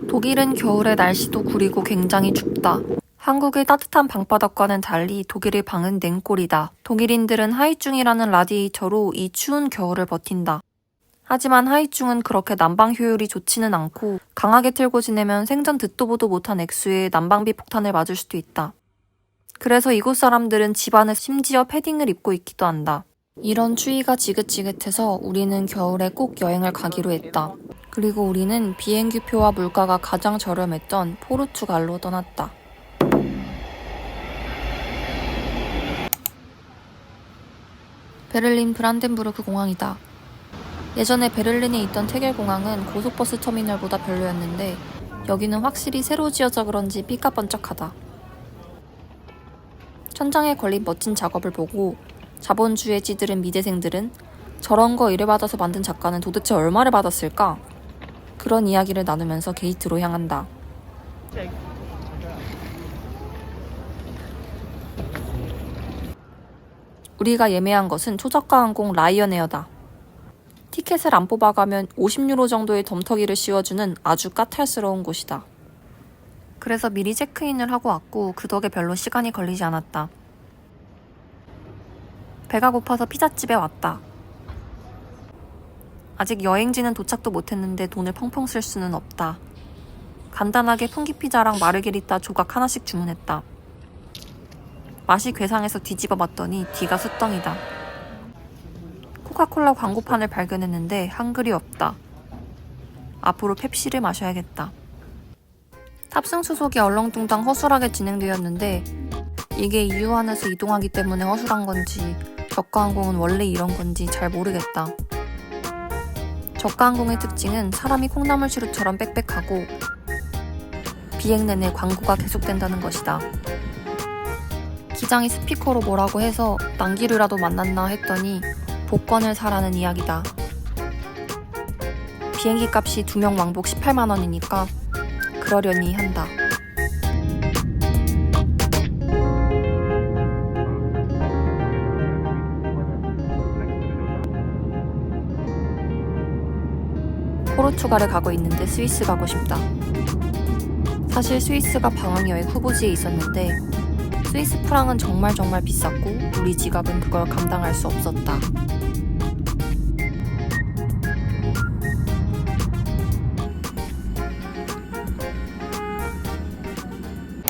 독일은 겨울에 날씨도 구리고 굉장히 춥다. 한국의 따뜻한 방바닥과는 달리 독일의 방은 냉골이다. 독일인들은 하이쭝이라는 라디에이터로 이 추운 겨울을 버틴다. 하지만 하이쭝은 그렇게 난방 효율이 좋지는 않고 강하게 틀고 지내면 생전 듣도 보도 못한 액수의 난방비 폭탄을 맞을 수도 있다. 그래서 이곳 사람들은 집안에 심지어 패딩을 입고 있기도 한다. 이런 추위가 지긋지긋해서 우리는 겨울에 꼭 여행을 가기로 했다. 그리고 우리는 비행기표와 물가가 가장 저렴했던 포르투갈로 떠났다. 베를린 브란덴부르크 공항이다. 예전에 베를린에 있던 테겔 공항은 고속버스 터미널보다 별로였는데 여기는 확실히 새로 지어져 그런지 삐까번쩍하다. 천장에 걸린 멋진 작업을 보고 자본주의에 찌들은 미대생들은 저런 거 의뢰받아서 만든 작가는 도대체 얼마를 받았을까? 그런 이야기를 나누면서 게이트로 향한다. 우리가 예매한 것은 초저가 항공 라이언에어다. 티켓을 안 뽑아가면 50유로 정도의 덤터기를 씌워주는 아주 까탈스러운 곳이다. 그래서 미리 체크인을 하고 왔고 그 덕에 별로 시간이 걸리지 않았다. 배가 고파서 피자집에 왔다. 아직 여행지는 도착도 못했는데 돈을 펑펑 쓸 수는 없다. 간단하게 풍기 피자랑 마르게리따 조각 하나씩 주문했다. 맛이 괴상해서 뒤집어 봤더니 뒤가 숫덩이다. 코카콜라 광고판을 발견했는데 한글이 없다. 앞으로 펩시를 마셔야겠다. 탑승 수속이 얼렁뚱땅 허술하게 진행되었는데 이게 이유안에서 이동하기 때문에 허술한 건지 저가항공은 원래 이런 건지 잘 모르겠다. 저가항공의 특징은 사람이 콩나물시루처럼 빽빽하고 비행 내내 광고가 계속된다는 것이다. 기장이 스피커로 뭐라고 해서 난기류라도 만났나 했더니 복권을 사라는 이야기다. 비행기 값이 2명 왕복 18만원이니까 그러려니 한다. 포르투갈에 가고 있는데 스위스 가고 싶다. 사실 스위스가 방학여행 후보지에 있었는데 스위스 프랑은 정말 비쌌고 우리 지갑은 그걸 감당할 수 없었다.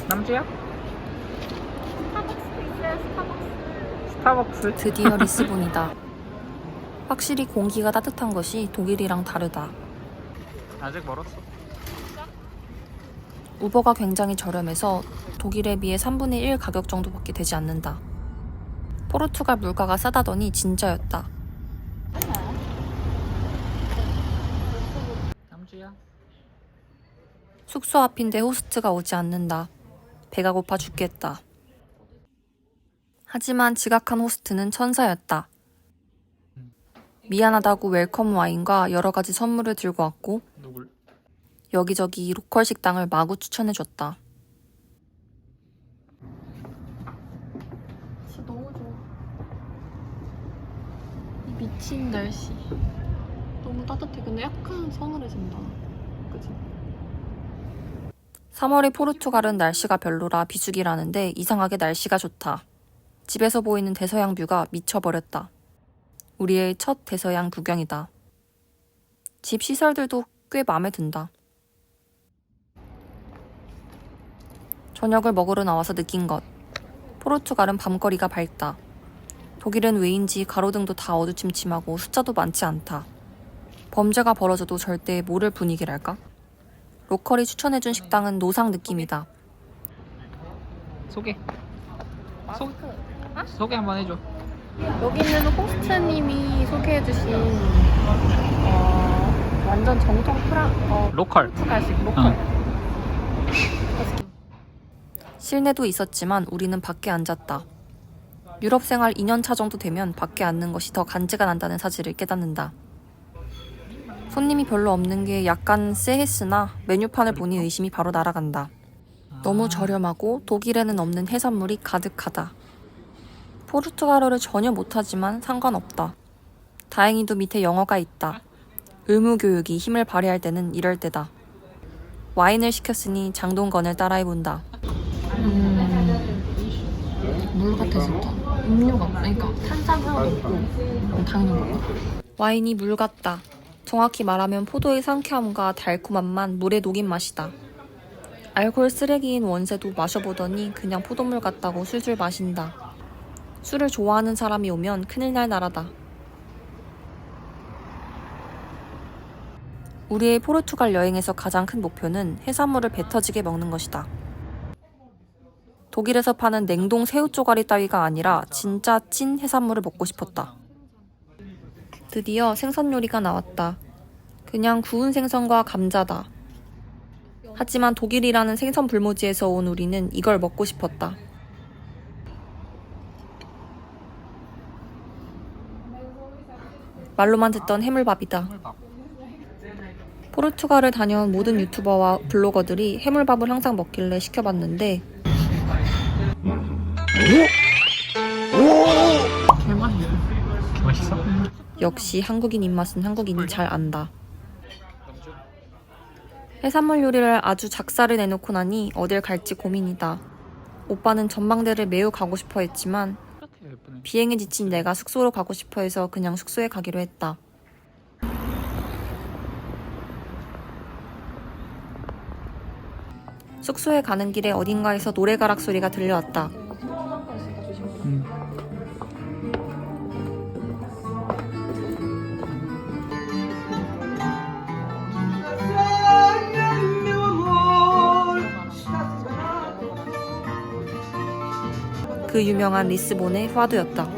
남주야? 스타벅스. 드디어 리스본이다. 확실히 공기가 따뜻한 것이 독일이랑 다르다. 아직 멀었어. 우버가 굉장히 저렴해서 독일에 비해 3분의 1 가격 정도밖에 되지 않는다. 포르투갈 물가가 싸다더니 진짜였다. 남주야? 숙소 앞인데 호스트가 오지 않는다. 배가 고파 죽겠다. 하지만 지각한 호스트는 천사였다. 미안하다고 웰컴 와인과 여러 가지 선물을 들고 왔고 누굴? 여기저기 로컬 식당을 마구 추천해줬다. 진짜 너무 좋아. 이 미친 날씨. 너무 따뜻해. 근데 약간 서늘해진다. 그치? 3월의 포르투갈은 날씨가 별로라 비수기라는데 이상하게 날씨가 좋다. 집에서 보이는 대서양 뷰가 미쳐버렸다. 우리의 첫 대서양 구경이다. 집 시설들도 꽤 마음에 든다. 저녁을 먹으러 나와서 느낀 것. 포르투갈은 밤거리가 밝다. 독일은 왜인지 가로등도 다 어두침침하고 숫자도 많지 않다. 범죄가 벌어져도 절대 모를 분위기랄까? 로컬이 추천해준 식당은 노상 느낌이다. 소개 소개 한번 해줘. 여기는 호스트님이 소개해주신 완전 정통 로컬. 포르투갈식 로컬. 실내도 있었지만 우리는 밖에 앉았다. 유럽 생활 2년차 정도 되면 밖에 앉는 것이 더 간지가 난다는 사실을 깨닫는다. 손님이 별로 없는 게 약간 쎄했으나 메뉴판을 보니 의심이 바로 날아간다. 너무 저렴하고 독일에는 없는 해산물이 가득하다. 포르투갈어를 전혀 못하지만 상관없다. 다행히도 밑에 영어가 있다. 의무교육이 힘을 발휘할 때는 이럴 때다. 와인을 시켰으니 장동건을 따라해본다. 물 같아 진짜. 음료 같아. 그러니까 탄산 하나도 없고 당연한 거. 와인이 물 같다. 정확히 말하면 포도의 상쾌함과 달콤함만 물에 녹인 맛이다. 알코올 쓰레기인 원세도 마셔보더니 그냥 포도물 같다고 술술 마신다. 술을 좋아하는 사람이 오면 큰일 날 나라다. 우리의 포르투갈 여행에서 가장 큰 목표는 해산물을 배 터지게 먹는 것이다. 독일에서 파는 냉동 새우 쪼가리 따위가 아니라 진짜 찐 해산물을 먹고 싶었다. 드디어 생선 요리가 나왔다. 그냥 구운 생선과 감자다. 하지만 독일이라는 생선 불모지에서 온 우리는 이걸 먹고 싶었다. 말로만 듣던 해물밥이다. 포르투갈을 다녀온 모든 유튜버와 블로거들이 해물밥을 항상 먹길래 시켜봤는데 맛있어? 역시 한국인 입맛은 한국인이 잘 안다. 해산물 요리를 아주 작사를 내놓고 나니 어딜 갈지 고민이다. 오빠는 전망대를 매우 가고 싶어 했지만 비행에 지친 내가 숙소로 가고 싶어 해서 그냥 숙소에 가기로 했다. 숙소에 가는 길에 어딘가에서 노래가락 소리가 들려왔다. 그 유명한 리스본의 파두였다.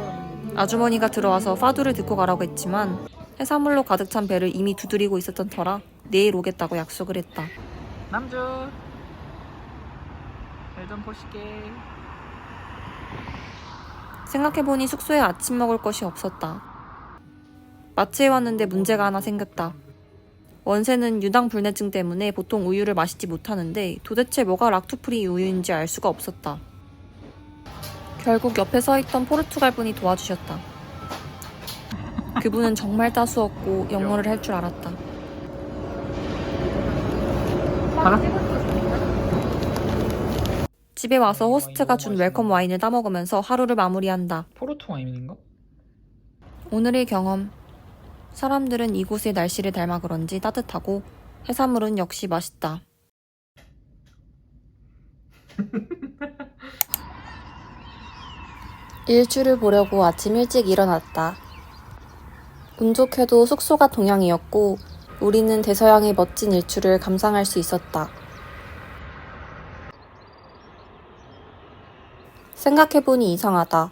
아주머니가 들어와서 파두를 듣고 가라고 했지만 해산물로 가득 찬 배를 이미 두드리고 있었던 터라 내일 오겠다고 약속을 했다. 남주 배 좀 보시게. 생각해보니 숙소에 아침 먹을 것이 없었다. 마트에 왔는데 문제가 하나 생겼다. 원세는 유당불내증 때문에 보통 우유를 마시지 못하는데 도대체 뭐가 락토프리 우유인지 알 수가 없었다. 결국 옆에 서있던 포르투갈 분이 도와주셨다. 그분은 정말 따스웠고 영어를 할 줄 알았다. 하나? 집에 와서 호스트가 준 웰컴 와인을 따먹으면서 하루를 마무리한다. 포르투 와인인가? 오늘의 경험. 사람들은 이곳의 날씨를 닮아 그런지 따뜻하고 해산물은 역시 맛있다. 일출을 보려고 아침 일찍 일어났다. 운 좋게도 숙소가 동양이었고 우리는 대서양의 멋진 일출을 감상할 수 있었다. 생각해보니 이상하다.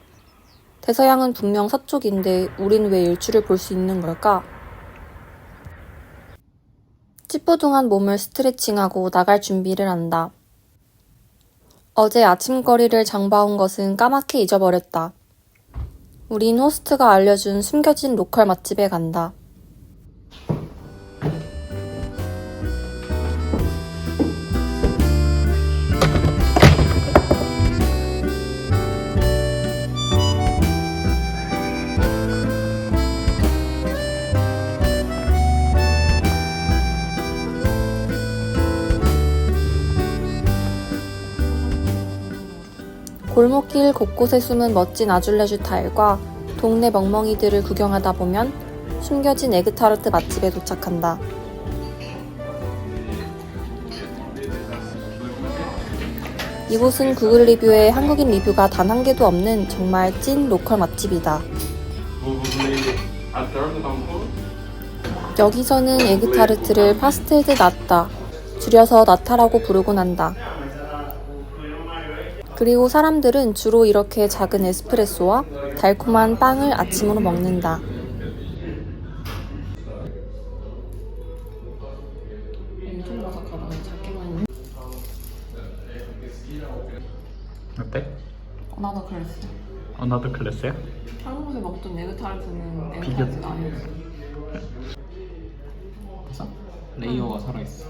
대서양은 분명 서쪽인데 우린 왜 일출을 볼 수 있는 걸까? 찌뿌둥한 몸을 스트레칭하고 나갈 준비를 한다. 어제 아침거리를 장봐온 것은 까맣게 잊어버렸다. 우린 호스트가 알려준 숨겨진 로컬 맛집에 간다. 골목길 곳곳에 숨은 멋진 아줄레주 타일과 동네 멍멍이들을 구경하다 보면 숨겨진 에그타르트 맛집에 도착한다. 이곳은 구글 리뷰에 한국인 리뷰가 단 한 개도 없는 정말 찐 로컬 맛집이다. 여기서는 에그타르트를 파스텔 드 나타, 줄여서 나타라고 부르곤 한다. 그리고 사람들은 주로 이렇게 작은 에스프레소와 달콤한 빵을 아침으로 먹는다. 엄청 바삭하다. 작게만. 어때? 나도 그랬어. 나도 클래스야? 한국에서 먹던 에그타르트는 비교. 에그타르트가 아니었어. 그래서 레이어가 살아있어.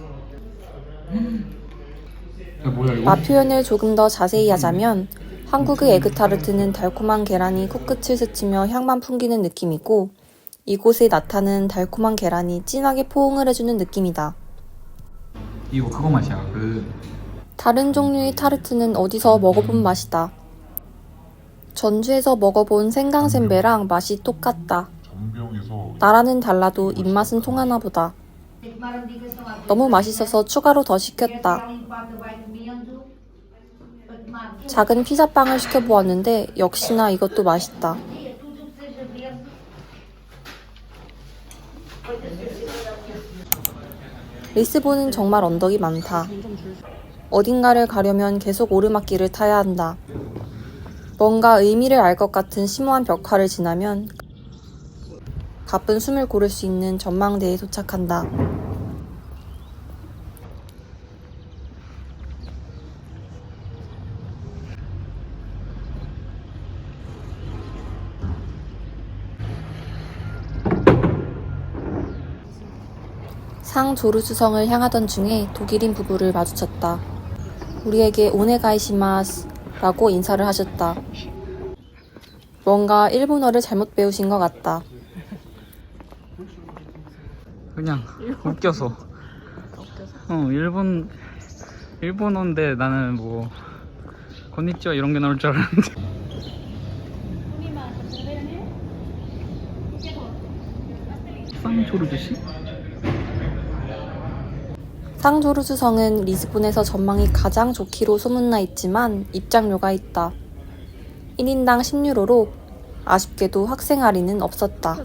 야, 뭐야 이거? 맛 표현을 조금 더 자세히 하자면 한국의 에그타르트는 달콤한 계란이 코끝을 스치며 향만 풍기는 느낌이고 이곳의 나타는 달콤한 계란이 진하게 포옹을 해주는 느낌이다. 이거 그거 맛이야. 다른 종류의 타르트는 어디서 먹어본 맛이다. 전주에서 먹어본 생강센베랑 맛이 똑같다. 나라는 달라도 입맛은 통하나 보다. 너무 맛있어서 추가로 더 시켰다. 작은 피자빵을 시켜보았는데 역시나 이것도 맛있다. 리스본은 정말 언덕이 많다. 어딘가를 가려면 계속 오르막길을 타야 한다. 뭔가 의미를 알 것 같은 심오한 벽화를 지나면 가쁜 숨을 고를 수 있는 전망대에 도착한다. 상조르주성을 향하던 중에 독일인 부부를 마주쳤다. 우리에게 오네가이시마스 라고 인사를 하셨다. 뭔가 일본어를 잘못 배우신 것 같다. 그냥 웃겨서. 일본어인데 나는 뭐 건니치와 이런 게 나올 줄 알았는데. 상조르주시? 상조르주 성은 리스본에서 전망이 가장 좋기로 소문나 있지만 입장료가 있다. 1인당 10유로로 아쉽게도 학생 할인은 없었다.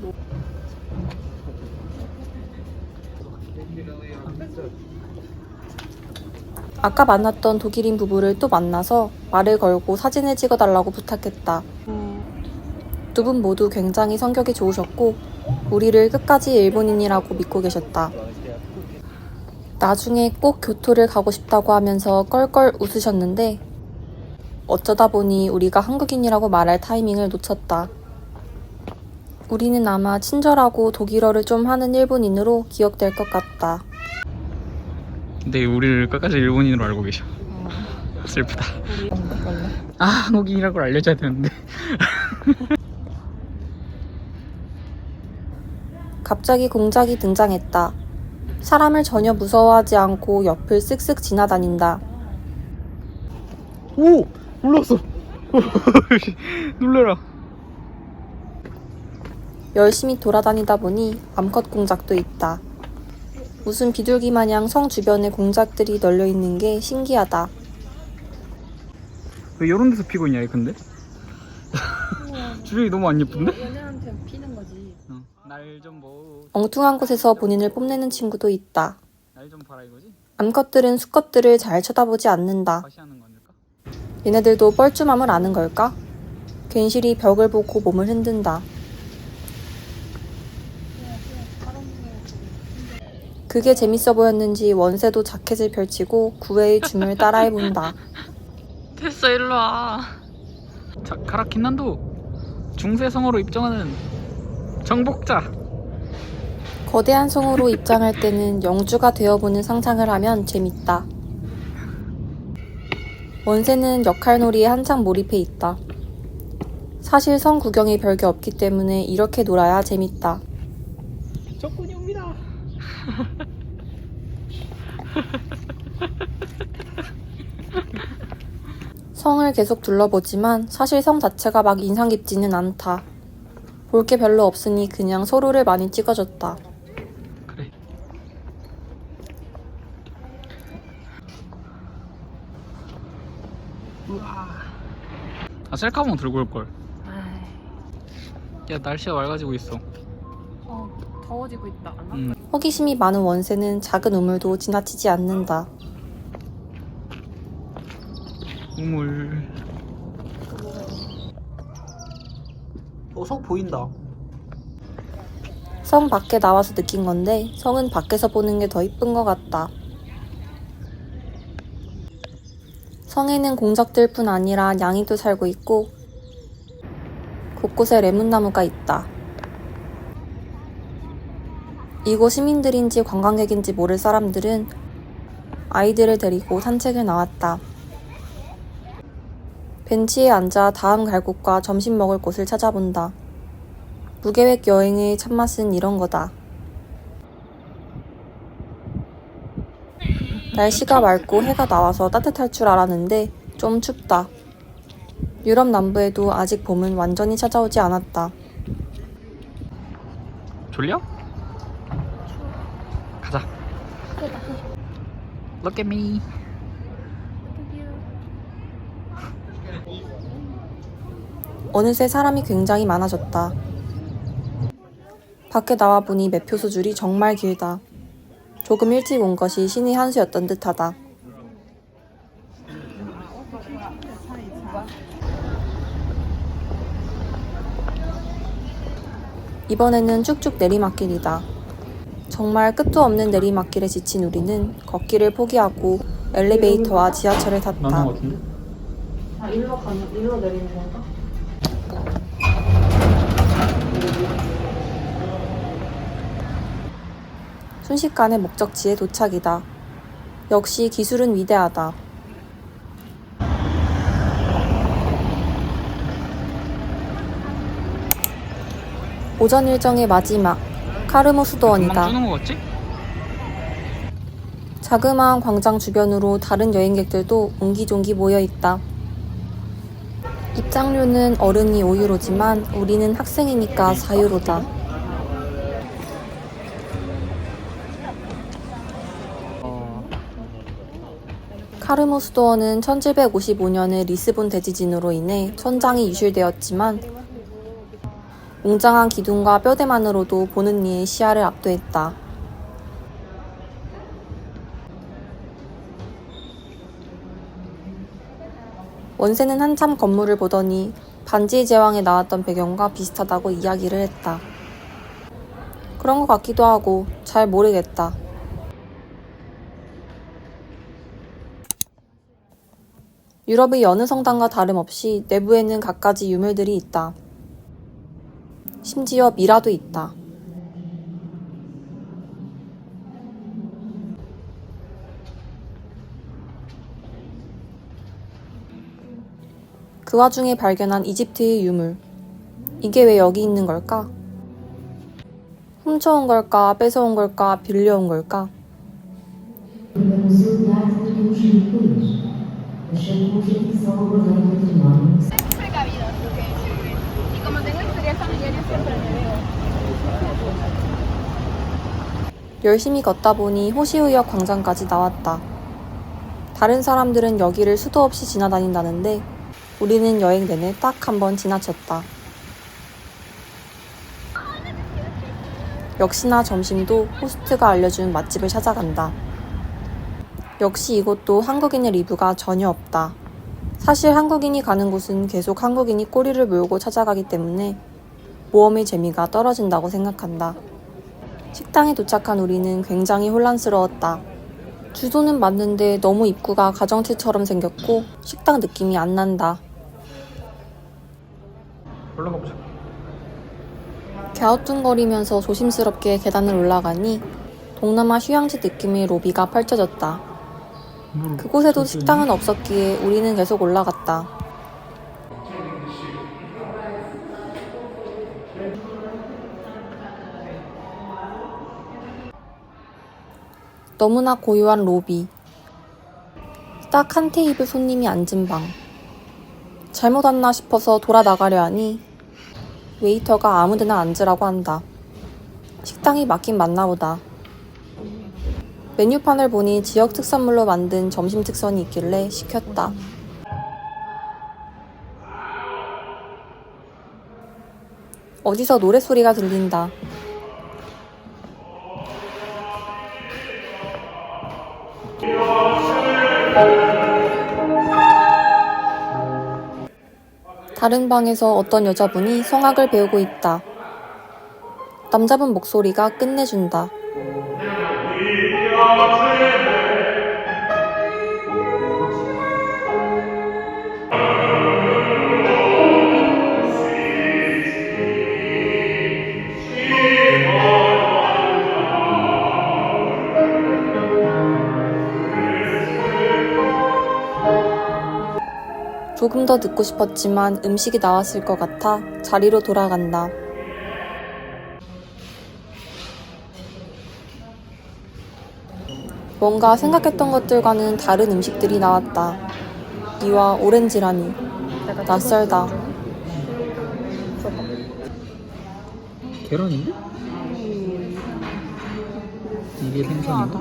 아까 만났던 독일인 부부를 또 만나서 말을 걸고 사진을 찍어달라고 부탁했다. 두 분 모두 굉장히 성격이 좋으셨고 우리를 끝까지 일본인이라고 믿고 계셨다. 나중에 꼭 교토를 가고 싶다고 하면서 껄껄 웃으셨는데 어쩌다 보니 우리가 한국인이라고 말할 타이밍을 놓쳤다. 우리는 아마 친절하고 독일어를 좀 하는 일본인으로 기억될 것 같다. 근데 우리를 끝까지 일본인으로 알고 계셔. 슬프다. 한국인이라고 알려줘야 되는데. 갑자기 공작이 등장했다. 사람을 전혀 무서워하지 않고 옆을 쓱쓱 지나다닌다. 오! 올라왔어! 놀래라. 열심히 돌아다니다 보니 암컷 공작도 있다. 무슨 비둘기 마냥 성 주변에 공작들이 널려 있는 게 신기하다. 왜 이런 데서 피고 있냐, 근데? 주변이 너무 안 예쁜데? 얘네한테 피는 거지. 날 좀 뭐. 엉뚱한 곳에서 본인을 뽐내는 친구도 있다. 날 좀 봐라 이거지? 암컷들은 수컷들을 잘 쳐다보지 않는다. 과시하는 거 아닐까? 얘네들도 뻘쭘함을 아는 걸까? 괜시리 벽을 보고 몸을 흔든다. 그게 재밌어 보였는지 원새도 자켓을 펼치고 구애의 춤을 따라해본다. 됐어, 일로 와. 자, 카라킨난도 중세성으로 입장하는 정복자. 거대한 성으로 입장할 때는 영주가 되어보는 상상을 하면 재밌다. 원새는 역할놀이에 한창 몰입해 있다. 사실 성 구경이 별게 없기 때문에 이렇게 놀아야 재밌다. 적군이 옵니다. 성을 계속 둘러보지만 사실 성 자체가 막 인상 깊지는 않다. 볼 게 별로 없으니 그냥 서로를 많이 찍어줬다. 그래. 셀카봉 들고 올걸. 야, 날씨가 맑아지고 있어. 더워지고 있다. 호기심이 많은 원새는 작은 우물도 지나치지 않는다. 우물. 성 보인다. 성 밖에 나와서 느낀 건데 성은 밖에서 보는 게 더 이쁜 것 같다. 성에는 공작들 뿐 아니라 냥이도 살고 있고 곳곳에 레몬나무가 있다. 이곳 시민들인지 관광객인지 모를 사람들은 아이들을 데리고 산책을 나왔다. 벤치에 앉아 다음 갈 곳과 점심 먹을 곳을 찾아본다. 무계획 여행의 참맛은 이런 거다. 날씨가 맑고 해가 나와서 따뜻할 줄 알았는데 좀 춥다. 유럽 남부에도 아직 봄은 완전히 찾아오지 않았다. 졸려? 가자. Look at me. 어느새 사람이 굉장히 많아졌다. 밖에 나와보니 매표소 줄이 정말 길다. 조금 일찍 온 것이 신의 한 수였던 듯하다. 이번에는 쭉쭉 내리막길이다. 정말 끝도 없는 내리막길에 지친 우리는 걷기를 포기하고 엘리베이터와 지하철을 탔다. 맞는 것 같은데? 일로 내리는 건가? 순식간에 목적지에 도착이다. 역시 기술은 위대하다. 오전 일정의 마지막, 카르모 수도원이다. 금방 주는 거 같지? 자그마한 광장 주변으로 다른 여행객들도 옹기종기 모여있다. 입장료는 어른이 5유로지만 우리는 학생이니까 4유로다. 카르모 수도원은 1755년의 리스본 대지진으로 인해 천장이 유실되었지만 웅장한 기둥과 뼈대만으로도 보는 이의 시야를 압도했다. 원세는 한참 건물을 보더니 반지의 제왕에 나왔던 배경과 비슷하다고 이야기를 했다. 그런 것 같기도 하고 잘 모르겠다. 유럽의 여느 성당과 다름없이 내부에는 갖가지 유물들이 있다. 심지어 미라도 있다. 그 와중에 발견한 이집트의 유물. 이게 왜 여기 있는 걸까? 훔쳐온 걸까? 뺏어온 걸까? 빌려온 걸까? 열심히 걷다 보니 호시우역 광장까지 나왔다. 다른 사람들은 여기를 수도 없이 지나다닌다는데 우리는 여행 내내 딱 한 번 지나쳤다. 역시나 점심도 호스트가 알려준 맛집을 찾아간다. 역시 이곳도 한국인의 리뷰가 전혀 없다. 사실 한국인이 가는 곳은 계속 한국인이 꼬리를 물고 찾아가기 때문에 모험의 재미가 떨어진다고 생각한다. 식당에 도착한 우리는 굉장히 혼란스러웠다. 주소는 맞는데 너무 입구가 가정집처럼 생겼고 식당 느낌이 안 난다. 올라가 보자. 갸우뚱거리면서 조심스럽게 계단을 올라가니 동남아 휴양지 느낌의 로비가 펼쳐졌다. 그곳에도 식당은 없었기에 우리는 계속 올라갔다. 너무나 고요한 로비. 딱 한 테이블 손님이 앉은 방. 잘못 왔나 싶어서 돌아 나가려 하니 웨이터가 아무데나 앉으라고 한다. 식당이 맞긴 맞나 보다. 메뉴판을 보니 지역 특산물로 만든 점심 특선이 있길래 시켰다. 어디서 노랫소리가 들린다. 다른 방에서 어떤 여자분이 성악을 배우고 있다. 남자분 목소리가 끝내준다. 조금 더 듣고 싶었지만 음식이 나왔을 것 같아 자리로 돌아간다. 뭔가 생각했던 것들과는 다른 음식들이 나왔다. 이와 오렌지라니. 낯설다. 계란인데? 이게 생선인가?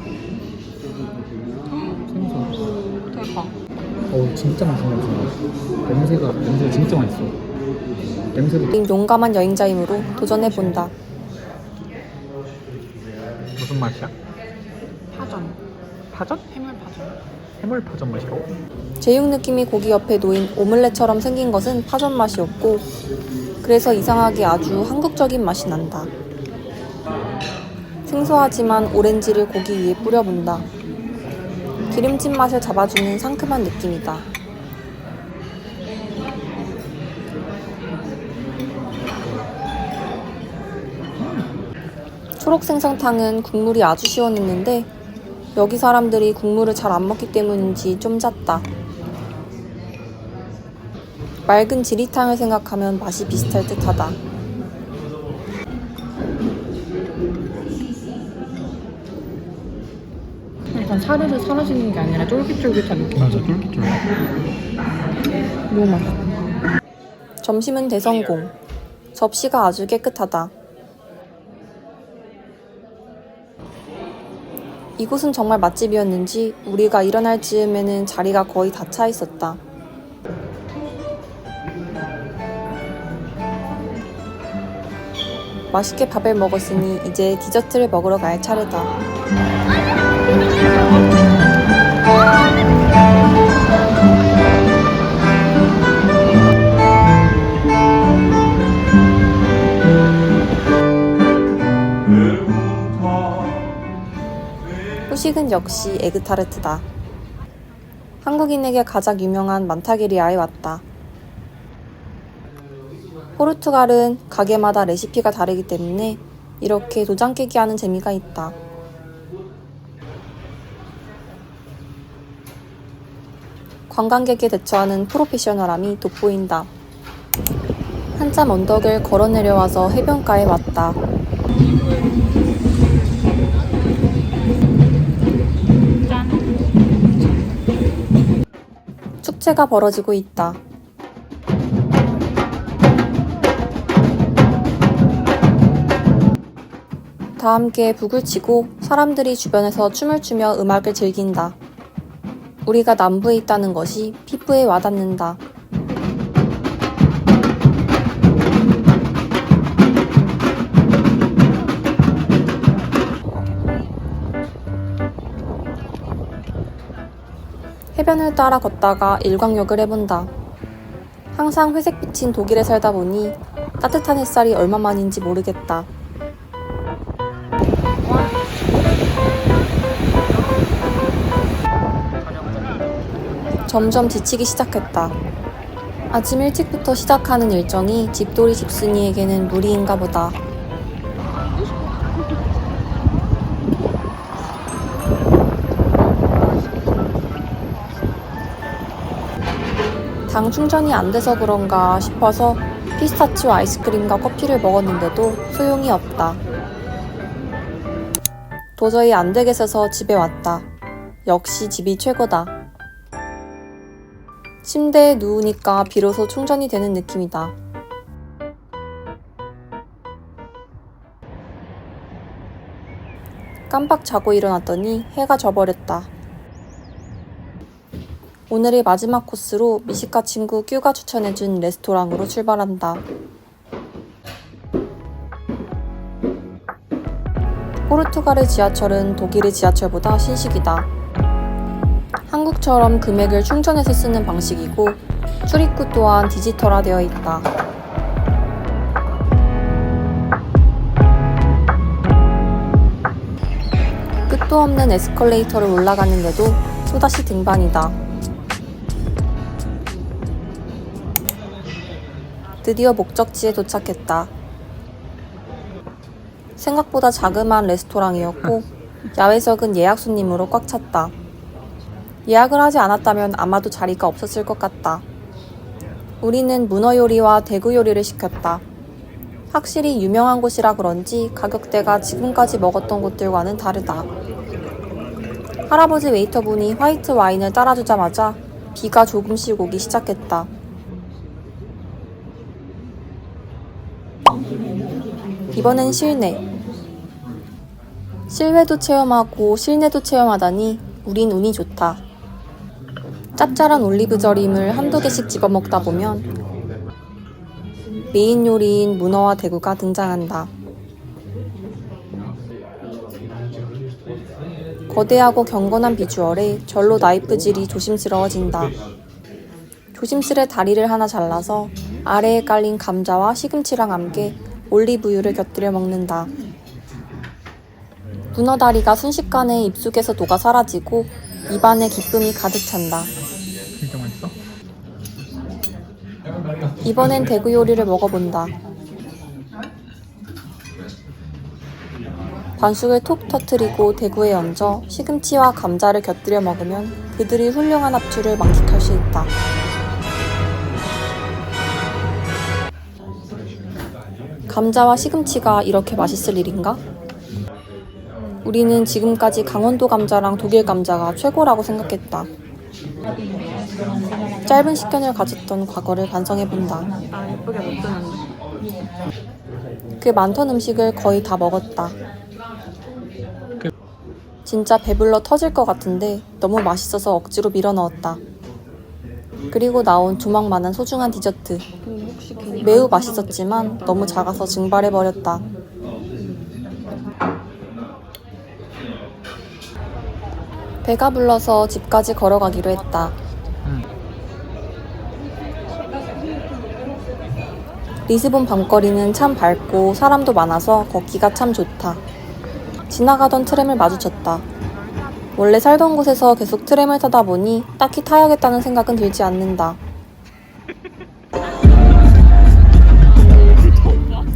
생선. 대박. 진짜 맛있는 냄새 진짜 맛있어. 냄새도 우린 용감한 여행자이므로 도전해본다. 무슨 맛이야? 파전. 파전? 해물파전. 해물파전 맛이라고? 제육 느낌이 고기 옆에 놓인 오믈렛처럼 생긴 것은 파전 맛이었고, 그래서 이상하게 아주 한국적인 맛이 난다. 생소하지만 오렌지를 고기 위에 뿌려본다. 기름진 맛을 잡아주는 상큼한 느낌이다. 초록 생선탕은 국물이 아주 시원했는데 여기 사람들이 국물을 잘 안 먹기 때문인지 좀 짰다. 맑은 지리탕을 생각하면 맛이 비슷할 듯하다. 약간 사르르 사라지는 게 아니라 쫄깃쫄깃한 느낌. 맞아, 쫄깃쫄깃. 너무 맛있어. 점심은 대성공. 접시가 아주 깨끗하다. 이곳은 정말 맛집이었는지 우리가 일어날 즈음에는 자리가 거의 다 차 있었다. 맛있게 밥을 먹었으니 이제 디저트를 먹으러 갈 차례다. 후식은 역시 에그타르트다. 한국인에게 가장 유명한 만타게리아에 왔다. 포르투갈은 가게마다 레시피가 다르기 때문에 이렇게 도장 깨기 하는 재미가 있다. 관광객에 대처하는 프로페셔널함이 돋보인다. 한참 언덕을 걸어 내려와서 해변가에 왔다. 축제가 벌어지고 있다. 다 함께 북을 치고 사람들이 주변에서 춤을 추며 음악을 즐긴다. 우리가 남부에 있다는 것이 피부에 와닿는다. 해변을 따라 걷다가 일광욕을 해본다. 항상 회색빛인 독일에 살다 보니 따뜻한 햇살이 얼마만인지 모르겠다. 점점 지치기 시작했다. 아침 일찍부터 시작하는 일정이 집돌이 집순이에게는 무리인가 보다. 당 충전이 안 돼서 그런가 싶어서 피스타치오 아이스크림과 커피를 먹었는데도 소용이 없다. 도저히 안 되겠어서 집에 왔다. 역시 집이 최고다. 침대에 누우니까 비로소 충전이 되는 느낌이다. 깜빡 자고 일어났더니 해가 져버렸다. 오늘의 마지막 코스로 미식가 친구 큐가 추천해준 레스토랑으로 출발한다. 포르투갈의 지하철은 독일의 지하철보다 신식이다. 한국처럼 금액을 충전해서 쓰는 방식이고 출입구 또한 디지털화되어 있다. 끝도 없는 에스컬레이터를 올라가는데도 또다시 등반이다. 드디어 목적지에 도착했다. 생각보다 자그마한 레스토랑이었고 야외석은 예약 손님으로 꽉 찼다. 예약을 하지 않았다면 아마도 자리가 없었을 것 같다. 우리는 문어 요리와 대구 요리를 시켰다. 확실히 유명한 곳이라 그런지 가격대가 지금까지 먹었던 곳들과는 다르다. 할아버지 웨이터분이 화이트 와인을 따라주자마자 비가 조금씩 오기 시작했다. 이번엔 실내. 실외도 체험하고 실내도 체험하다니 우린 운이 좋다. 짭짤한 올리브 절임을 한두 개씩 집어 먹다 보면 메인 요리인 문어와 대구가 등장한다. 거대하고 경건한 비주얼에 절로 나이프질이 조심스러워진다. 조심스레 다리를 하나 잘라서 아래에 깔린 감자와 시금치랑 함께 올리브유를 곁들여 먹는다. 문어 다리가 순식간에 입속에서 녹아 사라지고 입안에 기쁨이 가득 찬다. 진짜 맛있어? 이번엔 대구 요리를 먹어본다. 반숙을 톡 터뜨리고 대구에 얹어 시금치와 감자를 곁들여 먹으면 그들의 훌륭한 합주를 만끽할 수 있다. 감자와 시금치가 이렇게 맛있을 일인가? 우리는 지금까지 강원도 감자랑 독일 감자가 최고라고 생각했다. 짧은 식견을 가졌던 과거를 반성해본다. 아, 예쁘게 못 뜨는데. 그 많던 음식을 거의 다 먹었다. 진짜 배불러 터질 것 같은데 너무 맛있어서 억지로 밀어 넣었다. 그리고 나온 조망만한 소중한 디저트. 근데 혹시 괜히 매우 맛있었지만 너무 작아서 증발해버렸다. 배가 불러서 집까지 걸어가기로 했다. 리스본 밤거리는 참 밝고 사람도 많아서 걷기가 참 좋다. 지나가던 트램을 마주쳤다. 원래 살던 곳에서 계속 트램을 타다 보니 딱히 타야겠다는 생각은 들지 않는다.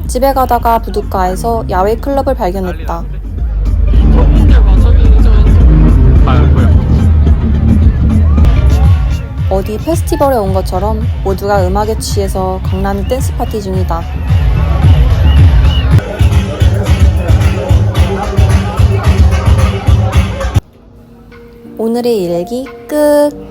집에 가다가 부둣가에서 야외 클럽을 발견했다. 저분들 맞아기 전에 아, 뭐야? 어디 페스티벌에 온 것처럼 모두가 음악에 취해서 강남의 댄스 파티 중이다. 오늘의 일기 끝.